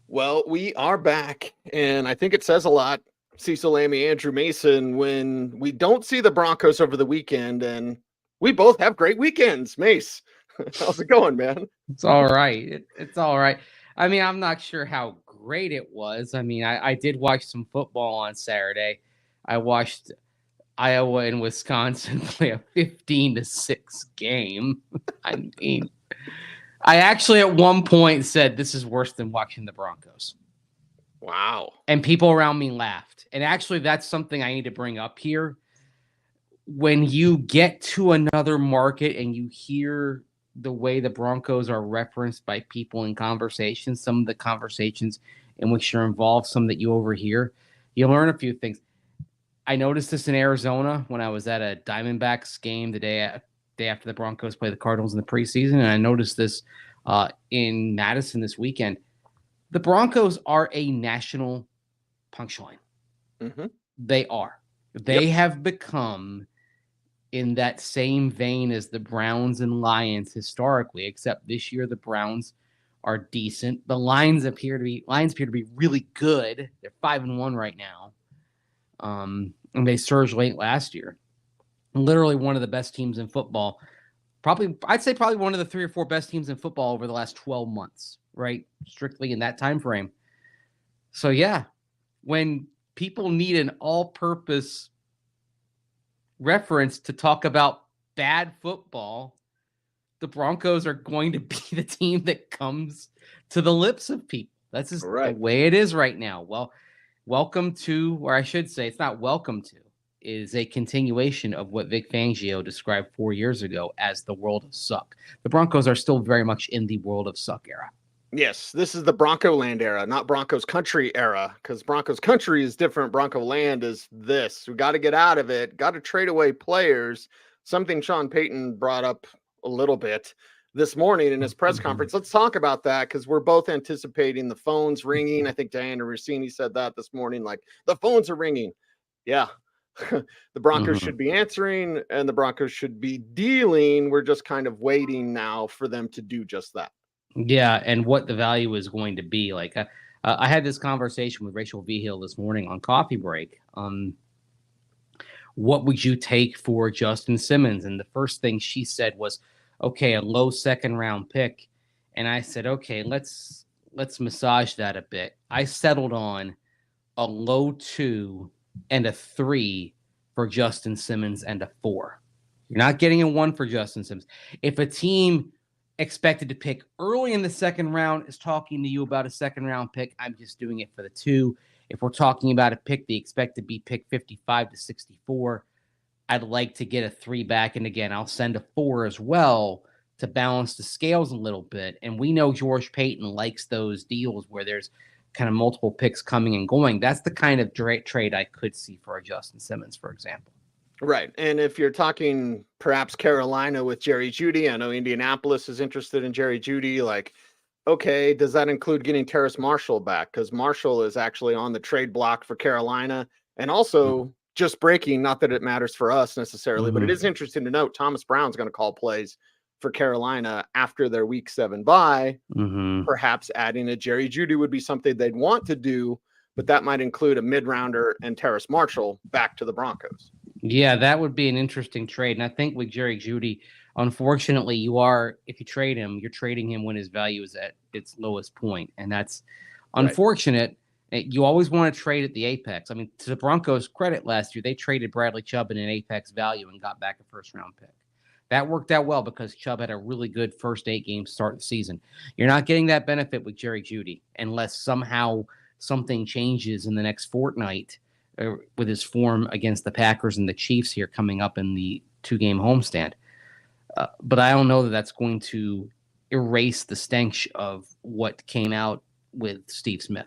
Well, we are back, and I think it says a lot, Cecil Lammy, Andrew Mason, when we don't see the Broncos over the weekend, and we both have great weekends. Mace, how's it going, man? It's all right. It's all right. I mean, I'm not sure how great it was. I mean, I did watch some football on Saturday. I watched Iowa and Wisconsin play a 15-6 game. I mean, I actually at one point said this is worse than watching the Broncos. Wow. And people around me laughed. And actually, that's something I need to bring up here. When you get to another market and you hear the way the Broncos are referenced by people in conversations, some of the conversations in which you're involved, some that you overhear, you learn a few things. I noticed this in Arizona when I was at a Diamondbacks game the day after the Broncos play the Cardinals in the preseason, and I noticed this in Madison this weekend. The Broncos are a national punchline. Mm-hmm. They are. They have become in that same vein as the Browns and Lions historically, except this year the Browns are decent. The Lions appear to be really good. They're 5-1 right now. And they surged late last year. Literally one of the best teams in football. I'd say probably one of the 3 or 4 best teams in football over the last 12 months, right? Strictly in that time frame. So yeah, when people need an all-purpose reference to talk about bad football, the Broncos are going to be the team that comes to the lips of people. That's just the way it is right now. Well, welcome to, or I should say, it's not welcome to, is a continuation of what Vic Fangio described 4 years ago as the world of suck. The Broncos are still very much in the world of suck era. Yes, this is the Bronco Land era, not Broncos Country era, because Broncos Country is different. Bronco Land is this. We got to get out of it, got to trade away players. Something Sean Payton brought up a little bit this morning in his press conference. Let's talk about that because we're both anticipating the phones ringing. I think Diana Rossini said that this morning, like the phones are ringing. Yeah, the Broncos should be answering and the Broncos should be dealing. We're just kind of waiting now for them to do just that. Yeah, and what the value is going to be. Like, I had this conversation with Rachel Vigil this morning on Coffee Break. What would you take for Justin Simmons? And the first thing she said was, okay, a low second round pick. And I said, okay, let's massage that a bit. I settled on a low 2 and a 3 for Justin Simmons and a 4. You're not getting a 1 for Justin Simmons. If a team expected to pick early in the second round is talking to you about a second round pick, I'm just doing it for the 2. If we're talking about a pick they expect to be pick 55 to 64, I'd like to get a 3 back. And again, I'll send a 4 as well to balance the scales a little bit. And we know George Payton likes those deals where there's kind of multiple picks coming and going. That's the kind of trade I could see for a Justin Simmons, for example. Right. And if you're talking perhaps Carolina with Jerry Jeudy, I know Indianapolis is interested in Jerry Jeudy. Like, okay, does that include getting Terrace Marshall back? Because Marshall is actually on the trade block for Carolina. And also, just breaking, not that it matters for us necessarily, but it is interesting to note Thomas Brown's going to call plays for Carolina after their week 7 bye. Perhaps adding a Jerry Jeudy would be something they'd want to do, but that might include a mid-rounder and Terrace Marshall back to the Broncos. Yeah, that would be an interesting trade. And I think with Jerry Jeudy, unfortunately, if you trade him, you're trading him when his value is at its lowest point. And that's unfortunate. Right. You always want to trade at the apex. I mean, to the Broncos' credit last year, they traded Bradley Chubb in an apex value and got back a first-round pick. That worked out well because Chubb had a really good first 8 games start of the season. You're not getting that benefit with Jerry Jeudy unless somehow something changes in the next fortnight with his form against the Packers and the Chiefs here coming up in the 2-game homestand. But I don't know that that's going to erase the stench of what came out with Steve Smith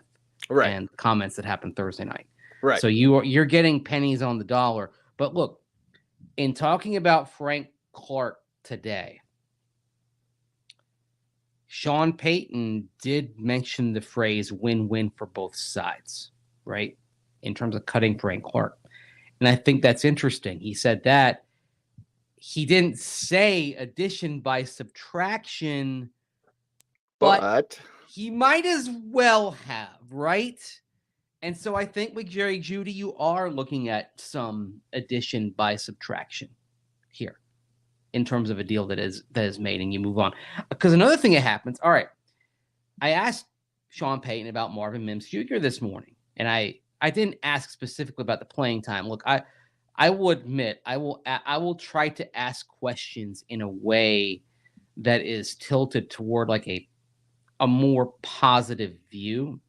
and comments that happened Thursday night. Right. So you're getting pennies on the dollar. But look, in talking about Frank Clark today, Sean Payton did mention the phrase win-win for both sides, right? In terms of cutting Frank Clark. And I think that's interesting. He said that. He didn't say addition by subtraction, but He might as well have, right? And so I think with Jerry Jeudy, you are looking at some addition by subtraction here in terms of a deal that is made, and you move on. Because another thing that happens, all right, I asked Sean Payton about Marvin Mims Jr. this morning, and I didn't ask specifically about the playing time. Look, I will admit I will try to ask questions in a way that is tilted toward like a more positive view.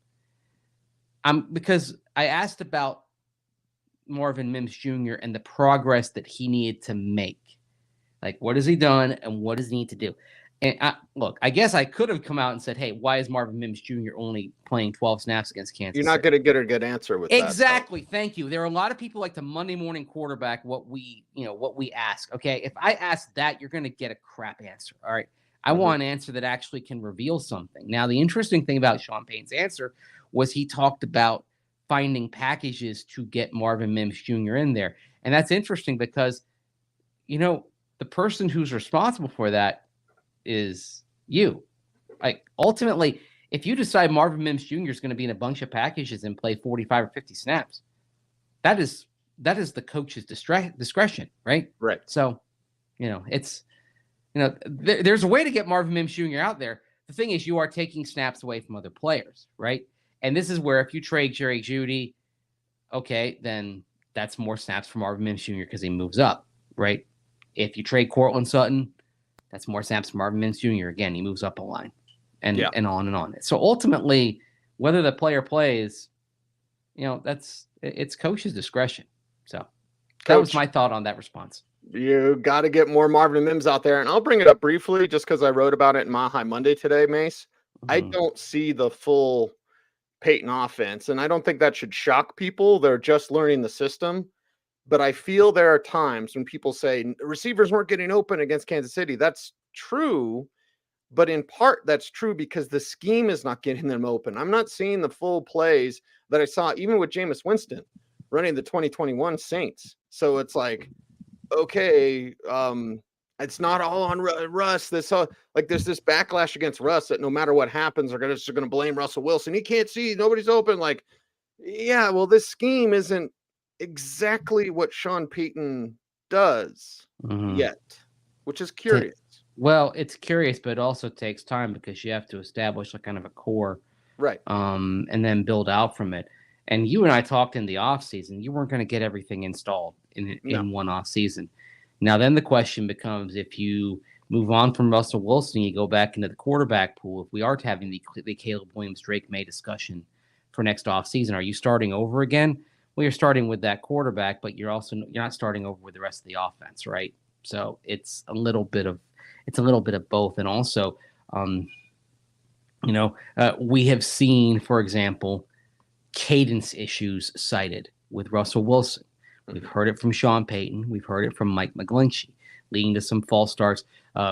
Because I asked about Marvin Mims Jr. and the progress that he needed to make. Like, what has he done and what does he need to do? And look, I guess I could have come out and said, hey, why is Marvin Mims Jr. only playing 12 snaps against Kansas You're not City? going to get a good answer with that. Exactly. Thank you. There are a lot of people like to Monday morning quarterback what we ask. Okay. If I ask that, you're going to get a crap answer. All right. I want an answer that actually can reveal something. Now, the interesting thing about Sean Payton's answer was he talked about finding packages to get Marvin Mims Jr. in there. And that's interesting because, the person who's responsible for that is you. Like, ultimately, if you decide Marvin Mims Jr. is going to be in a bunch of packages and play 45 or 50 snaps, that is the coach's discretion, right? Right. So, it's, there's a way to get Marvin Mims Jr. out there. The thing is, you are taking snaps away from other players, right? And this is where if you trade Jerry Jeudy, okay, then that's more snaps for Marvin Mims Jr. because he moves up, right? If you trade Courtland Sutton, that's more snaps for Marvin Mims Jr. Again, he moves up a line, and on and on. So ultimately, whether the player plays, it's coach's discretion. So that was my thought on that response. You got to get more Marvin Mims out there. And I'll bring it up briefly just because I wrote about it in Mile High Monday today, Mace. I don't see the full Peyton offense, and I don't think that should shock people. They're just learning the system. But I feel there are times when people say receivers weren't getting open against Kansas City. That's true. But in part, that's true because the scheme is not getting them open. I'm not seeing the full plays that I saw even with Jameis Winston running the 2021 Saints. So it's like, okay, it's not all on Russ. There's this backlash against Russ that no matter what happens, they're going to blame Russell Wilson. He can't see. Nobody's open. Like, yeah, well, this scheme isn't exactly what Sean Payton does yet, which is curious. Well, it's curious, but it also takes time because you have to establish a kind of a core, right? And then build out from it. And you and I talked in the off season. You weren't going to get everything installed in one off season. Now, then the question becomes: if you move on from Russell Wilson, you go back into the quarterback pool. If we are having the Caleb Williams Drake May discussion for next off season, are you starting over again? Well, you're starting with that quarterback, but you're not starting over with the rest of the offense, right? So it's a little bit of both, and also, we have seen, for example, cadence issues cited with Russell Wilson. We've heard it from Sean Payton. We've heard it from Mike McGlinchey, leading to some false starts.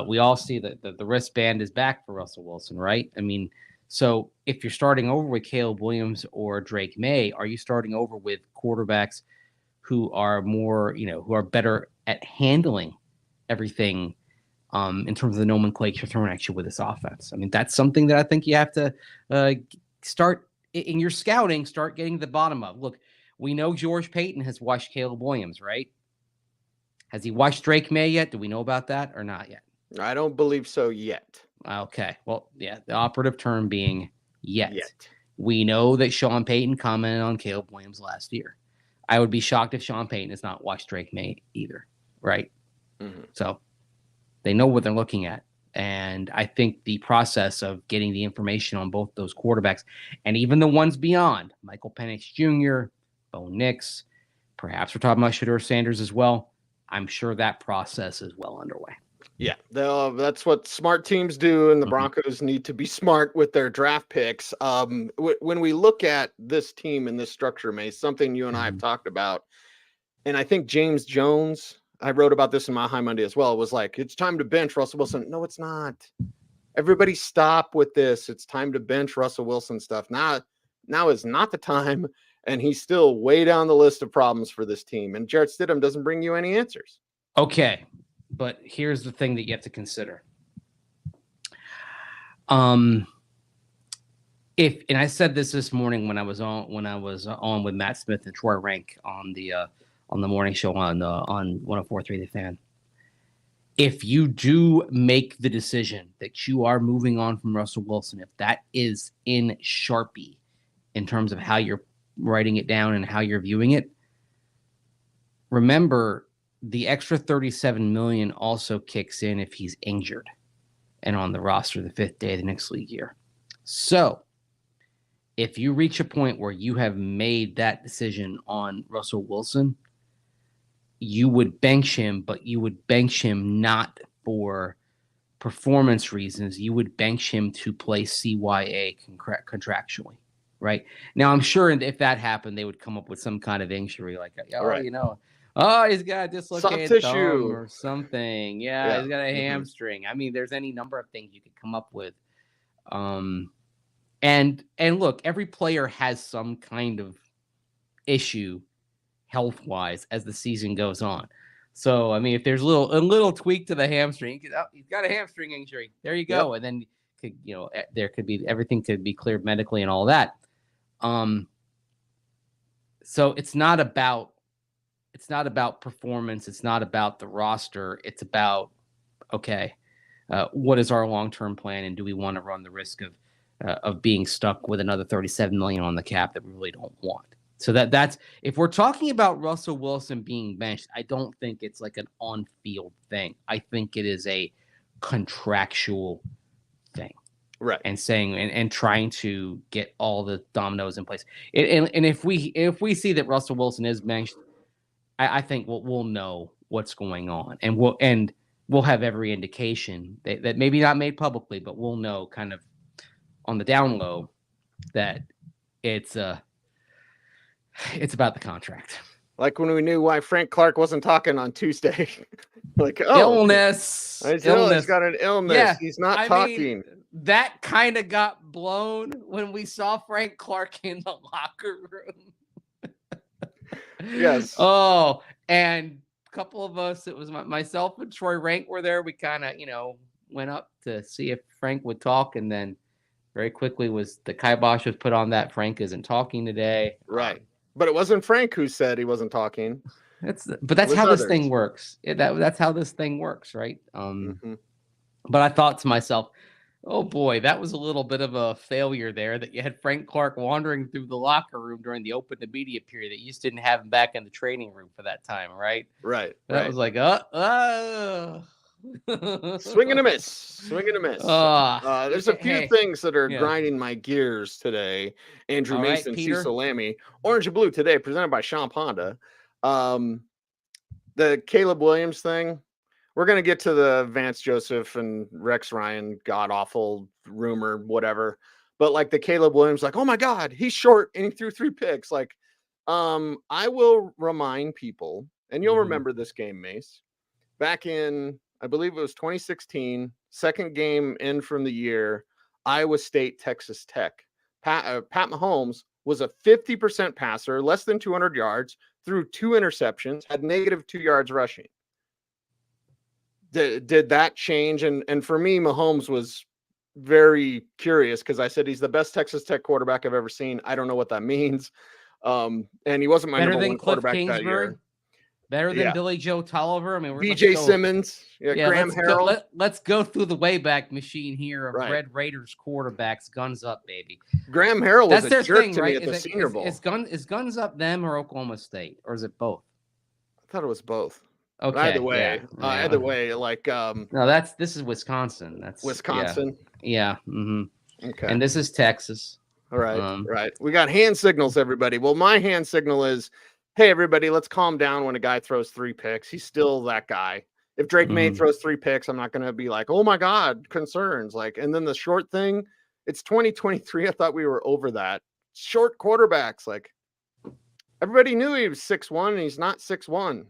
We all see that the wristband is back for Russell Wilson, right? I mean, so if you're starting over with Caleb Williams or Drake May, are you starting over with quarterbacks who are more, who are better at handling everything in terms of the nomenclature thrown at you with this offense? I mean, that's something that I think you have to start in your scouting, start getting to the bottom of. Look, we know George Payton has watched Caleb Williams, right? Has he watched Drake May yet? Do we know about that or not yet? I don't believe so yet. Okay. Well, yeah, the operative term being yet. We know that Sean Payton commented on Caleb Williams last year. I would be shocked if Sean Payton has not watched Drake May either, right? So they know what they're looking at. And I think the process of getting the information on both those quarterbacks and even the ones beyond, Michael Penix Jr., Bo Nix, perhaps we're talking about Shedeur Sanders as well. I'm sure that process is well underway. Yeah, that's what smart teams do, and the Broncos need to be smart with their draft picks. When we look at this team and this structure, Mace, something you and I have talked about, and I think James Jones, I wrote about this in my High Monday as well, was like, it's time to bench Russell Wilson. No, it's not. Everybody stop with this. It's time to bench Russell Wilson stuff. Now is not the time, and he's still way down the list of problems for this team. And Jarrett Stidham doesn't bring you any answers. Okay. But here's the thing that you have to consider. and I said this morning when I was on with Matt Smith and Troy Rank on the morning show on 104.3 The Fan. If you do make the decision that you are moving on from Russell Wilson, if that is in Sharpie in terms of how you're writing it down and how you're viewing it, remember the extra $37 million also kicks in if he's injured and on the roster the 5th day of the next league year. So if you reach a point where you have made that decision on Russell Wilson, you would bench him, but you would bench him not for performance reasons. You would bench him to play CYA contractually, right? Now, I'm sure if that happened, they would come up with some kind of injury like, he's got a dislocated thumb or something. Yeah, he's got a hamstring. I mean, there's any number of things you could come up with. And look, every player has some kind of issue health-wise as the season goes on. So, I mean, if there's a little tweak to the hamstring, he's got a hamstring injury. There you go. Yep. And then, everything could be cleared medically and all that. So it's not about performance. It's not about the roster. It's about, what is our long-term plan? And do we want to run the risk of being stuck with another $37 million on the cap that we really don't want? So that's if we're talking about Russell Wilson being benched, I don't think it's like an on-field thing. I think it is a contractual thing, right? And saying and trying to get all the dominoes in place. And if we see that Russell Wilson is benched, I think we'll know what's going on, and we'll have every indication that maybe not made publicly, but we'll know kind of on the down low that it's about the contract. Like when we knew why Frank Clark wasn't talking on Tuesday. Illness. He's got an illness. Yeah, he's not talking. Mean, that kind of got blown when we saw Frank Clark in the locker room. Yes. Oh, and a couple of us, it was myself and Troy Rank were there. We kind of, went up to see if Frank would talk, and then very quickly the kibosh was put on that Frank isn't talking today. Right. But it wasn't Frank who said he wasn't talking. That's how this thing works. That's how this thing works, right? But I thought to myself, oh boy, that was a little bit of a failure there that you had Frank Clark wandering through the locker room during the open to media period, that you just didn't have him back in the training room for that time, right? Right. That was like, swing and a miss. There's a few things that are grinding my gears today. Andrew All Mason, right, Peter. Cecil Lammy, Orange and Blue today, presented by Sean Honda. The Caleb Williams thing. We're gonna get to the Vance Joseph and Rex Ryan god awful rumor, whatever. But like the Caleb Williams, like, oh my God, he's short and he threw 3 picks. Like, I will remind people, and you'll remember this game, Mace. Back in, I believe it was 2016, second game in from the year, Iowa State, Texas Tech. Pat Mahomes was a 50% passer, less than 200 yards, threw 2 interceptions, had -2 yards rushing. Did that change? And for me, Mahomes was very curious because I said he's the best Texas Tech quarterback I've ever seen. I don't know what that means. And he wasn't my number one quarterback that year. Better than Billy Joe Tolliver. I mean, BJ Simmons, Graham Harrell. Let's go through the Wayback Machine here of Red Raiders quarterbacks. Guns up, baby. Graham Harrell was a jerk to me at the Senior Bowl. Is Guns up them or Oklahoma State, or is it both? I thought it was both. Okay. Either way, like no, this is Wisconsin. That's Wisconsin. Yeah. Mm-hmm. Okay. And this is Texas. All right. Right. We got hand signals, everybody. Well, my hand signal is, hey, everybody, let's calm down when a guy throws 3 picks. He's still that guy. If Drake May throws 3 picks, I'm not going to be like, oh my God, concerns. Like, and then the short thing, it's 2023. I thought we were over that. Short quarterbacks, like everybody knew he was 6'1", and he's not 6'1".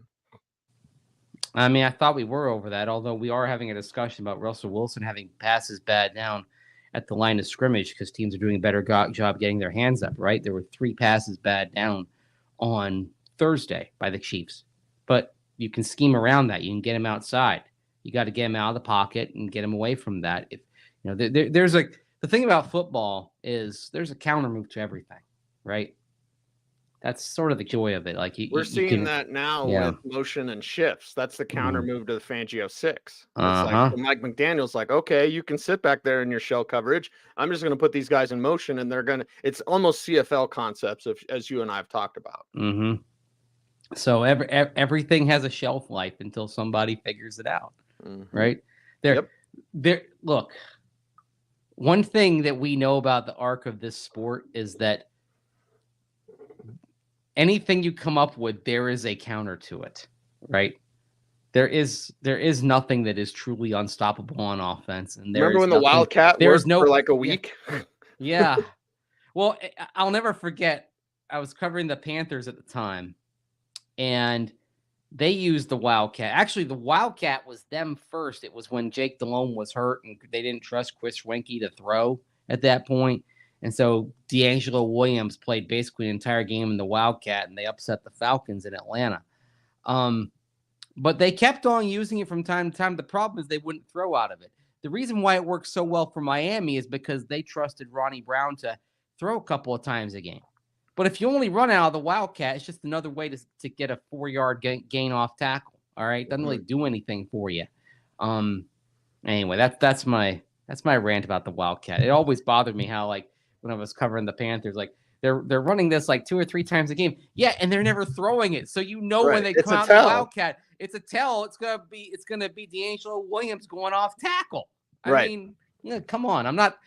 I mean, I thought we were over that, although we are having a discussion about Russell Wilson having passes bad down at the line of scrimmage because teams are doing a better job getting their hands up, right? There were 3 passes bad down on Thursday by the Chiefs, but you can scheme around that. You can get him outside. You got to get him out of the pocket and get him away from that. If there's the thing about football is there's a counter move to everything, right? That's sort of the joy of it. Like We're you seeing can, that now yeah. with motion and shifts. That's the counter move to the Fangio 6. It's like Uh-huh. Mike McDaniel's like, okay, you can sit back there in your shell coverage. I'm just going to put these guys in motion, and they're going to. It's almost CFL concepts, as you and I have talked about. Mm-hmm. So everything has a shelf life until somebody figures it out, right? Yep. Look, one thing that we know about the arc of this sport is that anything you come up with, there is a counter to it, right? There is nothing that is truly unstoppable on offense, and Remember when the Wildcat worked for like a week? Yeah. Well, I'll never forget. I was covering the Panthers at the time, and they used the Wildcat. Actually, the Wildcat was them first. It was when Jake Delhomme was hurt, and they didn't trust Chris Wenke to throw at that point. And so D'Angelo Williams played basically the entire game in the Wildcat, and they upset the Falcons in Atlanta. But they kept on using it from time to time. The problem is they wouldn't throw out of it. The reason why it worked so well for Miami is because they trusted Ronnie Brown to throw a couple of times a game. But if you only run out of the Wildcat, it's just another way to get a 4-yard gain off tackle. All right, doesn't really do anything for you. Anyway, that's my rant about the Wildcat. It always bothered me how, like, when I was covering the Panthers, like they're running this like 2 or 3 times a game. Yeah, and they're never throwing it. So when they come out the Wildcat, it's a tell. It's gonna be D'Angelo Williams going off tackle. I mean, come on. I'm not,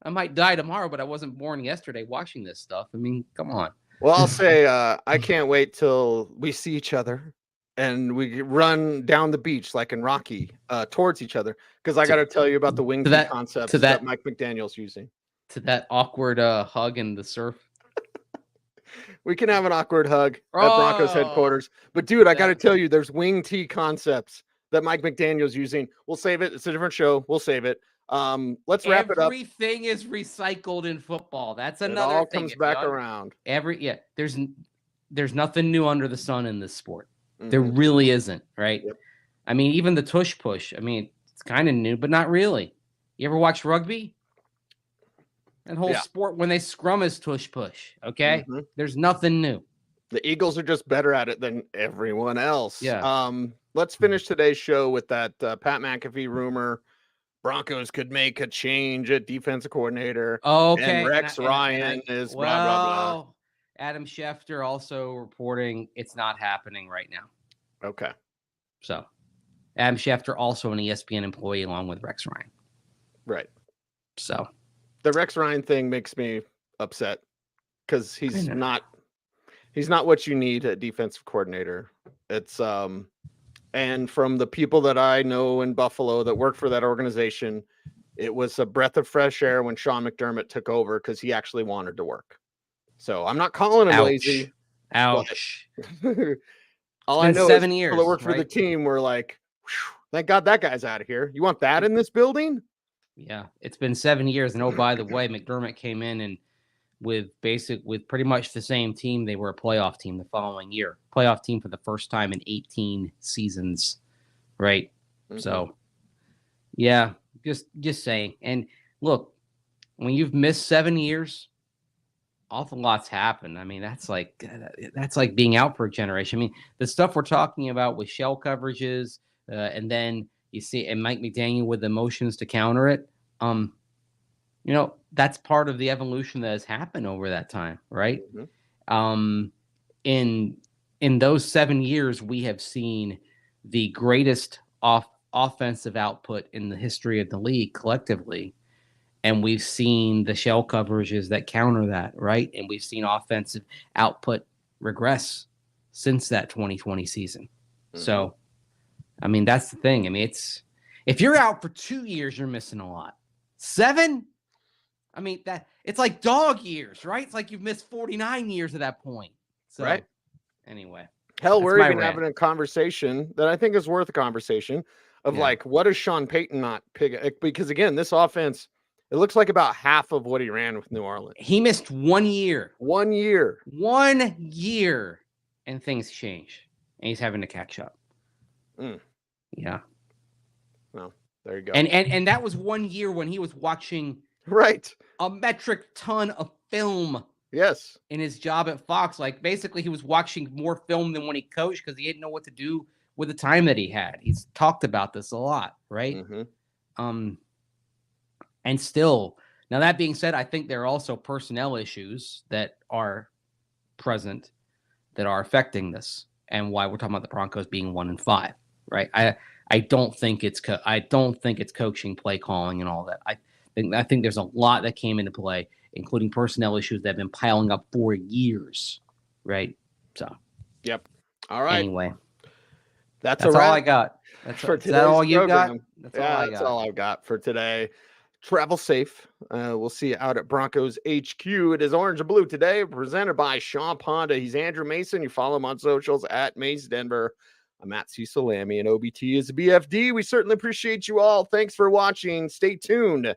I might die tomorrow, but I wasn't born yesterday watching this stuff. I mean, come on. Well, I'll say I can't wait till we see each other and we run down the beach like in Rocky towards each other, because I got to tell you about the wing tee concepts that Mike McDaniel's using. To that awkward hug in the surf. We can have an awkward hug at Broncos headquarters. But, dude, I got to tell you, there's wing tee concepts that Mike McDaniel's using. We'll save it. It's a different show. We'll save it. Let's wrap it up. Everything is recycled in football. That's another thing. It all comes back around. There's nothing new under the sun in this sport. There really isn't, right? Yep. I mean, even the tush push. I mean, it's kind of new, but not really. You ever watch rugby? That whole sport, when they scrum, is tush push. Okay, there's nothing new. The Eagles are just better at it than everyone else. Yeah. Let's finish today's show with that Pat McAfee rumor. Broncos could make a change at defensive coordinator. Okay. And Rex Ryan is blah, blah, blah. Adam Schefter also reporting it's not happening right now. Okay. So Adam Schefter, also an ESPN employee along with Rex Ryan. Right. So the Rex Ryan thing makes me upset because he's not what you need at defensive coordinator. It's and from the people that I know in Buffalo that work for that organization, it was a breath of fresh air when Sean McDermott took over because he actually wanted to work. So I'm not calling him lazy. Ouch. All I know 7 years. People that work for the team were like, thank God that guy's out of here. You want that in this building? Yeah, it's been 7 years. And oh, by the way, McDermott came in and with pretty much the same team. They were a playoff team the following year. Playoff team for the first time in 18 seasons, right? So, yeah, just saying. And look, when you've missed 7 years, awful lot's happened. I mean, that's like being out for a generation. I mean, the stuff we're talking about with shell coverages, and then you see, and Mike McDaniel with emotions to counter it. That's part of the evolution that has happened over that time, right? In those 7 years, we have seen the greatest offensive output in the history of the league collectively. And we've seen the shell coverages that counter that, right? And we've seen offensive output regress since that 2020 season. So, I mean, that's the thing. I mean, if you're out for 2 years, you're missing a lot. 7? I mean, it's like dog years, right? It's like you've missed 49 years at that point. So, right. Anyway. Hell, we're even having a conversation that I think is worth a conversation of like, what does Sean Payton not pick? Because again, this offense, it looks like about half of what he ran with New Orleans. He missed 1 year. 1 year. 1 year. And things change. And he's having to catch up. Yeah. Well, there you go. And that was 1 year when he was watching Right. a metric ton of film Yes. in his job at Fox. Like basically he was watching more film than when he coached because he didn't know what to do with the time that he had. He's talked about this a lot, right? And still, now that being said, I think there are also personnel issues that are present that are affecting this, and why we're talking about the Broncos being 1-5, right? I don't think it's coaching, play calling, and all that. I think there's a lot that came into play, including personnel issues that have been piling up for years, right? So, yep. All right. Anyway, that's all I got. For is that all you program. got? That's all I've got for today. Travel safe. We'll see you out at Broncos HQ. It is Orange and Blue today, presented by Sean Honda. He's Andrew Mason. You follow him on socials at Mace Denver. I'm at Cecil Lammy, and OBT is a BFD. We certainly appreciate you all. Thanks for watching. Stay tuned.